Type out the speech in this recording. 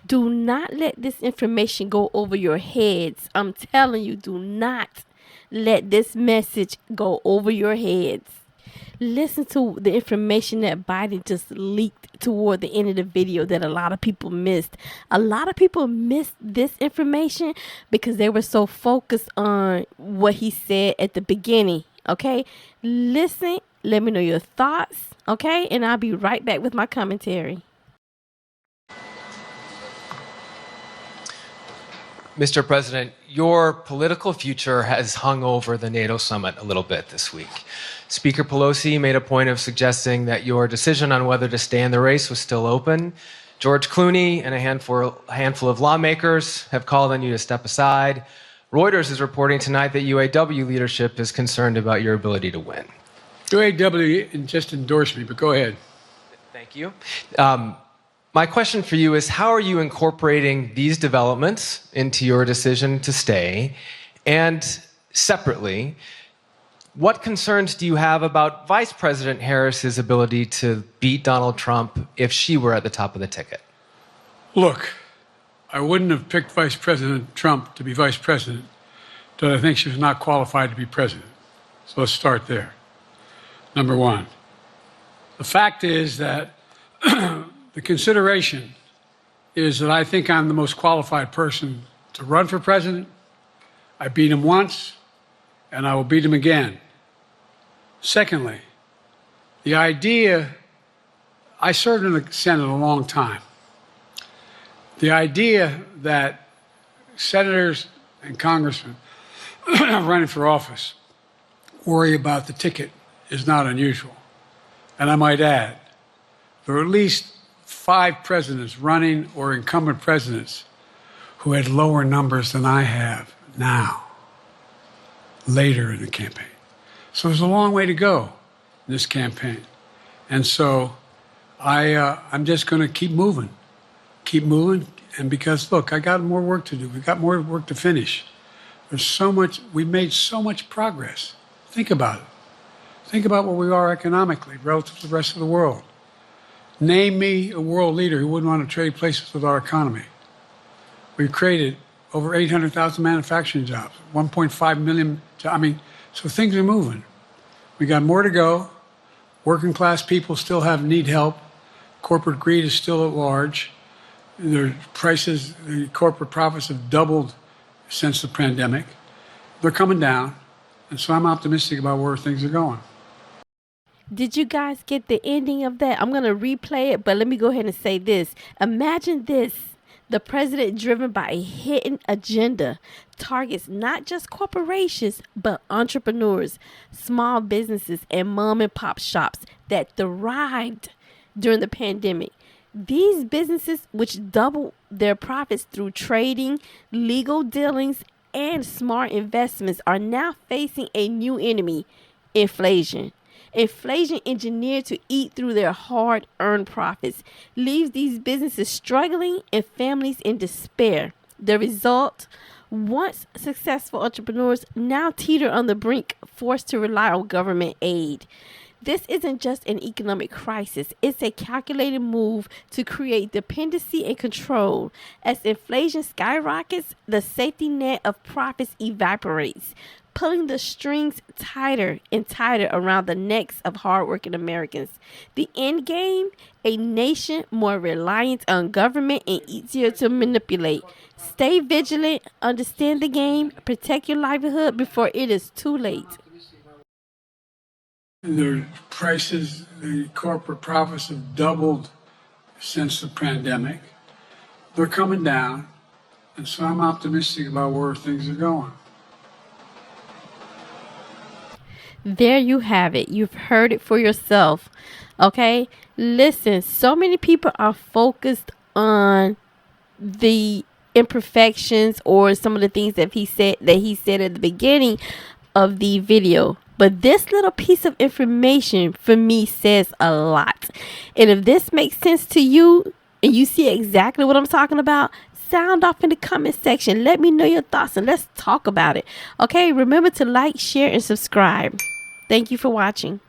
Do not let this information go over your heads. I'm telling you, do not let this message go over your heads. Listen to the information that Biden just leaked toward the end of the video that a lot of people missed. A lot of people missed this information because they were so focused on what he said at the beginning. Okay? Listen, let me know your thoughts. Okay? And I'll be right back with my commentary. Mr. President, your political future has hung over the NATO summit a little bit this week. Speaker Pelosi made a point of suggesting that your decision on whether to stay in the race was still open. George Clooney and a handful of lawmakers have called on you to step aside. Reuters is reporting tonight that UAW leadership is concerned about your ability to win. UAW just endorsed me, but go ahead. Thank you. My question for you is, how are you incorporating these developments into your decision to stay? And separately, what concerns do you have about Vice President Harris's ability to beat Donald Trump if she were at the top of the ticket? Look, I wouldn't have picked Vice President Trump to be vice president, but I think she was not qualified to be president. So let's start there. Number one, the fact is that the consideration is that I think I'm the most qualified person to run for president. I beat him once, and I will beat him again. Secondly, the idea, I served in the Senate a long time. The idea that senators and congressmen running for office worry about the ticket is not unusual. And I might add, there are at least 5 presidents running or incumbent presidents who had lower numbers than I have now, later in the campaign. So there's a long way to go in this campaign. And so I'm just going to keep moving. And because, look, I got more work to do. We've got more work to finish. There's so much, we've made so much progress. Think about it. Think about where we are economically relative to the rest of the world. Name me a world leader who wouldn't want to trade places with our economy. We've created over 800,000 manufacturing jobs, 1.5 million jobs. So things are moving. We got more to go. Working class people still need help. Corporate greed is still at large. Their prices, the corporate profits have doubled since the pandemic. They're coming down. And so I'm optimistic about where things are going. Did you guys get the ending of that? I'm going to replay it, but let me go ahead and say this. Imagine this. The president, driven by a hidden agenda, targets not just corporations, but entrepreneurs, small businesses, and mom and pop shops that thrived during the pandemic. These businesses, which doubled their profits through trading, legal dealings, and smart investments, are now facing a new enemy, inflation. Inflation, engineered to eat through their hard-earned profits, leaves these businesses struggling and families in despair. The result, once successful entrepreneurs now teeter on the brink, forced to rely on government aid. This isn't just an economic crisis. It's a calculated move to create dependency and control. As inflation skyrockets, the safety net of profits evaporates, pulling the strings tighter and tighter around the necks of hardworking Americans. The end game, a nation more reliant on government and easier to manipulate. Stay vigilant, understand the game, protect your livelihood before it is too late. Their prices, the corporate profits have doubled since the pandemic. They're coming down, and so I'm optimistic about where things are going. There you have it. You've heard it for yourself. Okay? Listen, so many people are focused on the imperfections or some of the things that he said at the beginning of the video. But this little piece of information for me says a lot. And if this makes sense to you and you see exactly what I'm talking about, sound off in the comment section. Let me know your thoughts and let's talk about it. Okay, remember to like, share, and subscribe. Thank you for watching.